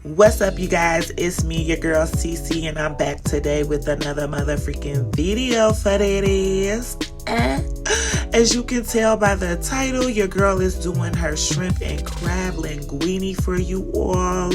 What's up, you guys? It's me, your girl Cece, and I'm back today with another motherfucking video for this. As you can tell by the title, your girl is doing her shrimp and crab linguine for you all.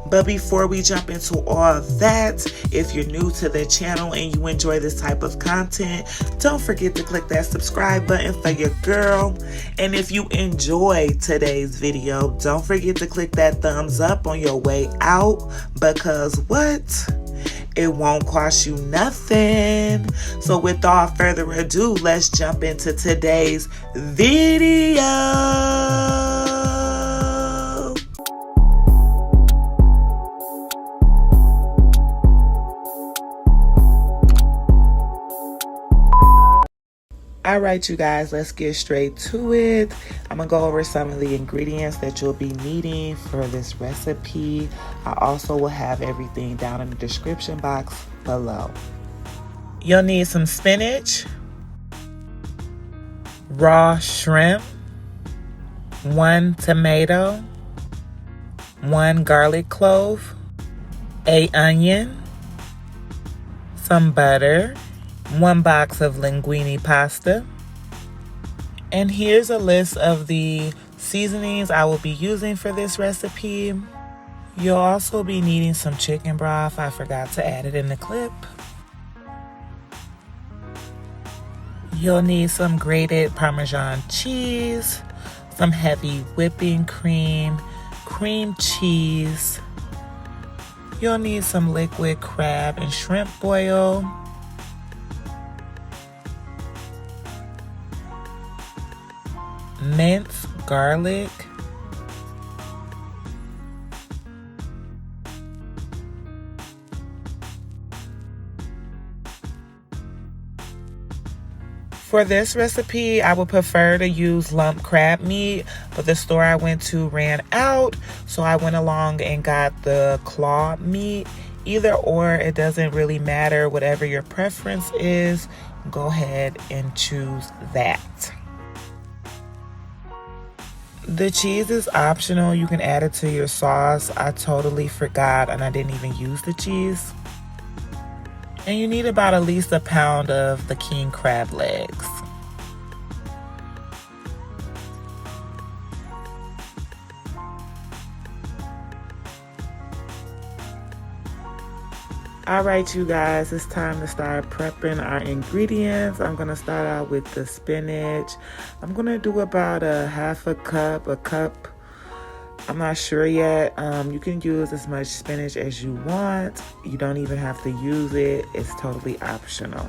But before we jump into all that, if you're new to the channel and you enjoy this type of content, don't forget to click that subscribe button for your girl. And if you enjoyed today's video, don't forget to click that thumbs up on your way out, because what? It won't cost you nothing. So without further ado, let's jump into today's video. All right, you guys, let's get straight to it. I'm gonna go over some of the ingredients that you'll be needing for this recipe. I also will have everything down in the description box below. You'll need some spinach, raw shrimp, 1 tomato, 1 garlic clove, an onion, some butter, 1 box of linguine pasta. And here's a list of the seasonings I will be using for this recipe. You'll also be needing some chicken broth. I forgot to add it in the clip. You'll need some grated Parmesan cheese, some heavy whipping cream, cream cheese. You'll need some liquid crab and shrimp oil, minced garlic, for this recipe, I would prefer to use lump crab meat, but the store I went to ran out, so I went along and got the claw meat. Either or, it doesn't really matter. Whatever your preference is, go ahead and choose that. The cheese is optional. You can add it to your sauce. I totally forgot and I didn't even use the cheese. And you need about at least a pound of the king crab legs. All right, you guys, it's time to start prepping our ingredients. I'm gonna start out with the spinach. I'm gonna do about a cup. I'm not sure yet. You can use as much spinach as you want. You don't even have to use it. It's totally optional.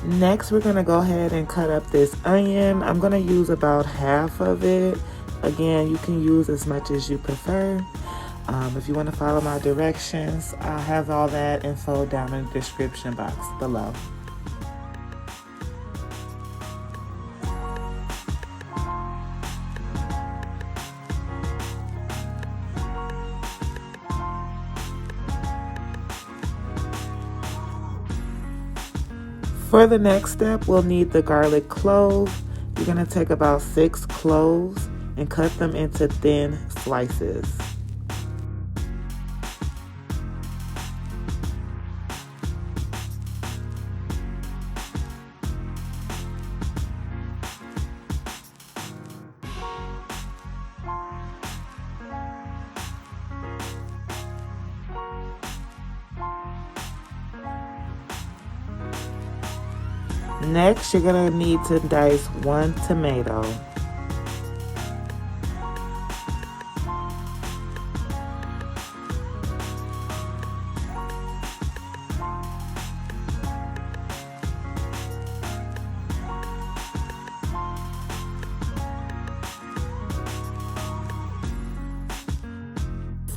Next, we're gonna go ahead and cut up this onion. I'm gonna use about half of it. Again, you can use as much as you prefer. If you want to follow my directions, I'll have all that info down in the description box below. For the next step, we'll need the garlic clove. You're going to take about 6 cloves and cut them into thin slices. Next, you're gonna need to dice 1 tomato.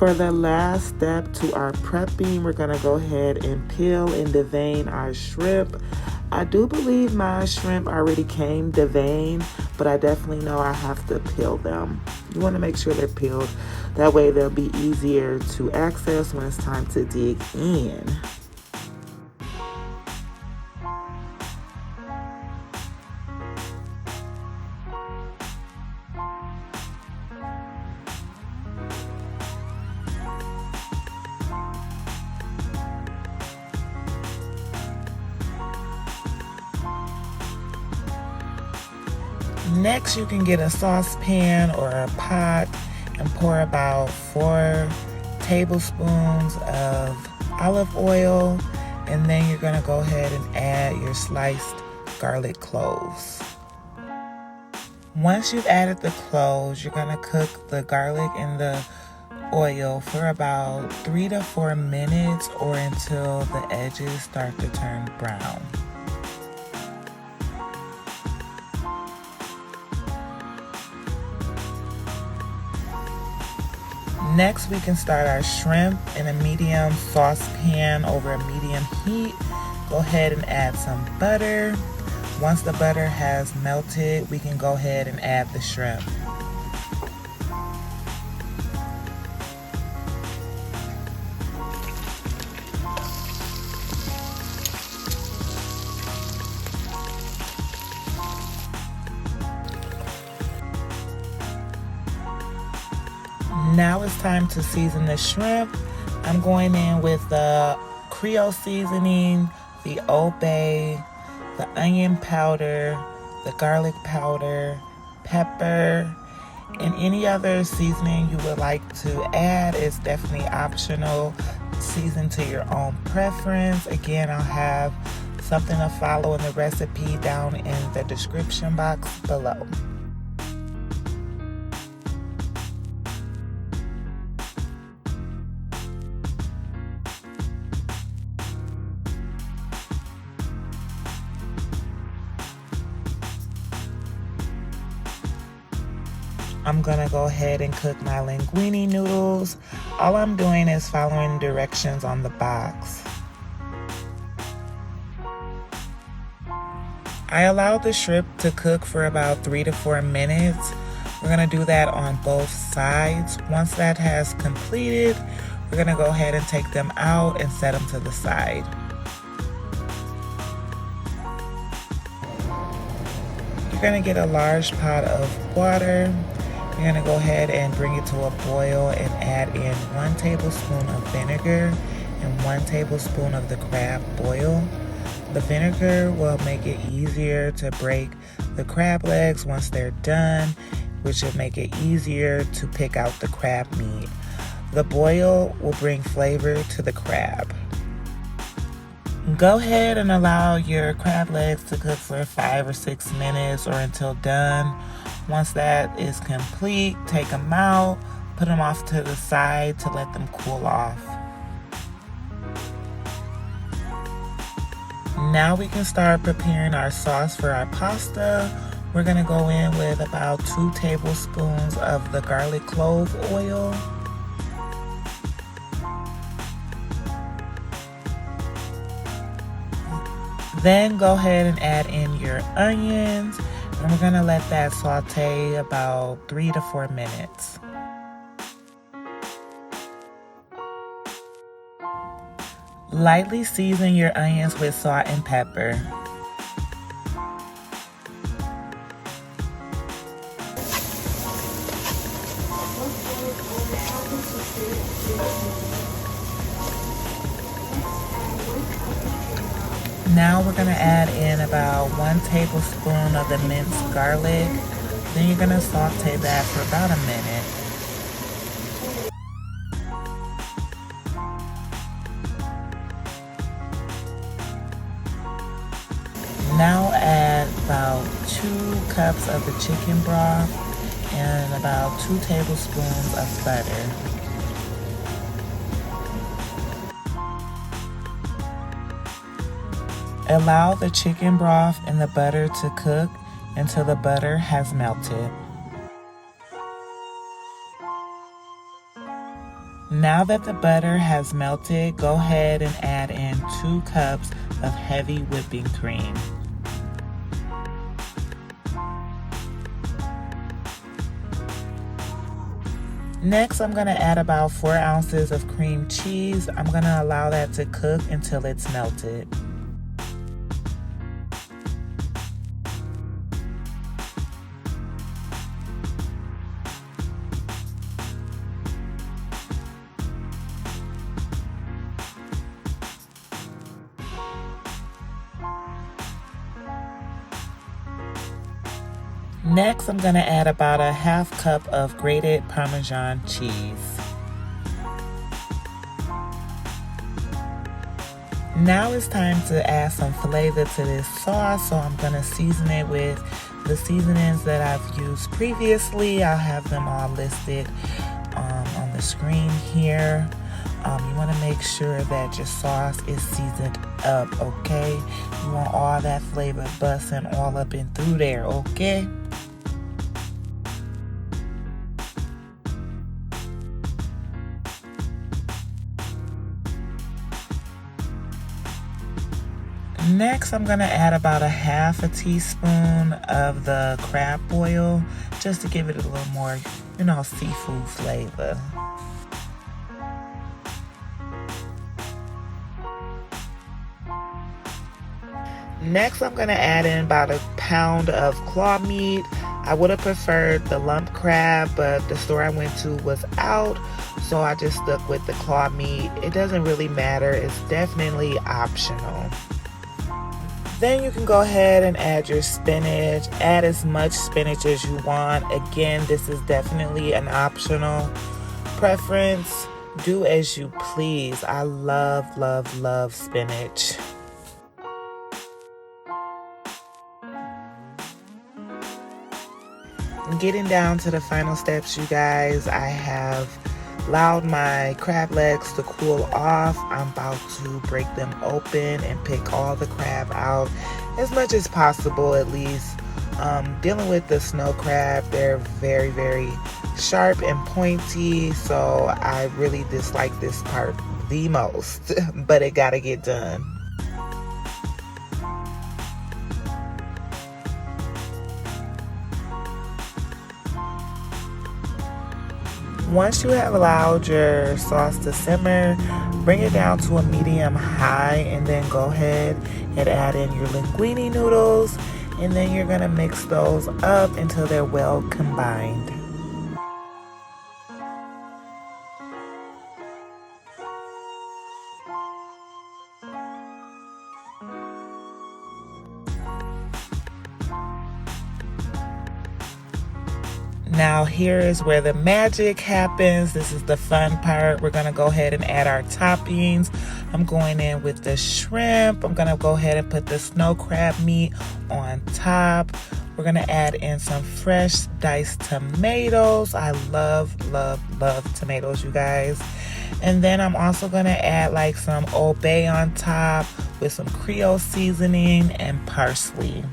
For the last step to our prepping, we're going to go ahead and peel and devein our shrimp. I do believe my shrimp already came deveined, but I definitely know I have to peel them. You want to make sure they're peeled. That way they'll be easier to access when it's time to dig in. Next, you can get a saucepan or a pot and pour about 4 tablespoons of olive oil, and then you're going to go ahead and add your sliced garlic cloves. Once you've added the cloves, you're going to cook the garlic in the oil for about 3 to 4 minutes or until the edges start to turn brown. Next, we can start our shrimp in a medium saucepan over a medium heat. Go ahead and add some butter. Once the butter has melted, we can go ahead and add the shrimp. Now it's time to season the shrimp. I'm going in with the Creole Seasoning, the Old Bay, the onion powder, the garlic powder, pepper, and any other seasoning you would like to add is definitely optional. Season to your own preference. Again, I'll have something to follow in the recipe down in the description box below. I'm gonna go ahead and cook my linguine noodles. All I'm doing is following directions on the box. I allowed the shrimp to cook for about 3 to 4 minutes. We're gonna do that on both sides. Once that has completed, we're gonna go ahead and take them out and set them to the side. You're gonna get a large pot of water. You're going to go ahead and bring it to a boil and add in 1 tablespoon of vinegar and 1 tablespoon of the crab boil. The vinegar will make it easier to break the crab legs once they're done, which will make it easier to pick out the crab meat. The boil will bring flavor to the crab. Go ahead and allow your crab legs to cook for 5 or 6 minutes or until done. Once that is complete, take them out, put them off to the side to let them cool off. Now we can start preparing our sauce for our pasta. We're gonna go in with about 2 tablespoons of the garlic clove oil. Then go ahead and add in your onions. And we're gonna let that saute about 3 to 4 minutes. Lightly season your onions with salt and pepper. Now we're gonna add in about 1 tablespoon of the minced garlic. Then you're gonna saute that for about a minute. Now add about 2 cups of the chicken broth and about 2 tablespoons of butter. Allow the chicken broth and the butter to cook until the butter has melted. Now that the butter has melted, go ahead and add in 2 cups of heavy whipping cream. Next, I'm going to add about 4 ounces of cream cheese. I'm going to allow that to cook until it's melted. Next, I'm going to add about a half cup of grated Parmesan cheese. Now it's time to add some flavor to this sauce, so I'm going to season it with the seasonings that I've used previously. I'll have them all listed on the screen here. You want to make sure that your sauce is seasoned up, okay? You want all that flavor busting all up and through there, okay? Next, I'm going to add about a half a teaspoon of the crab oil just to give it a little more, seafood flavor. Next, I'm going to add in about a pound of claw meat. I would have preferred the lump crab, but the store I went to was out, so I just stuck with the claw meat. It doesn't really matter. It's definitely optional. Then you can go ahead and add your spinach. Add as much spinach as you want. Again, this is definitely an optional preference. Do as you please. I love, love, love spinach. Getting down to the final steps, you guys, I have allowed my crab legs to cool off. I'm about to break them open and pick all the crab out as much as possible, at least. Dealing with the snow crab, they're very, very sharp and pointy, so I really dislike this part the most, but it gotta get done. Once you have allowed your sauce to simmer, bring it down to a medium high and then go ahead and add in your linguine noodles, and then you're going to mix those up until they're well combined. Now here is where the magic happens. This is the fun part. We're gonna go ahead and add our toppings. I'm going in with the shrimp. I'm gonna go ahead and put the snow crab meat on top. We're gonna add in some fresh diced tomatoes. I love, love, love tomatoes, you guys. And then I'm also gonna add like some Old Bay on top with some Creole seasoning and parsley.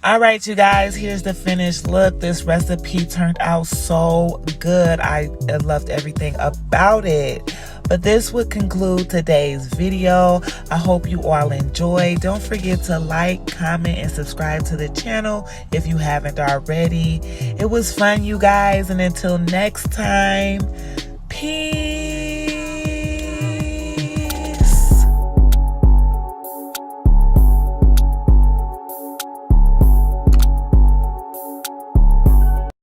All right, you guys, here's the finished look. This recipe turned out so good. I loved everything about it. But this would conclude today's video. I hope you all enjoyed. Don't forget to like, comment, and subscribe to the channel if you haven't already. It was fun, you guys, and until next time, peace.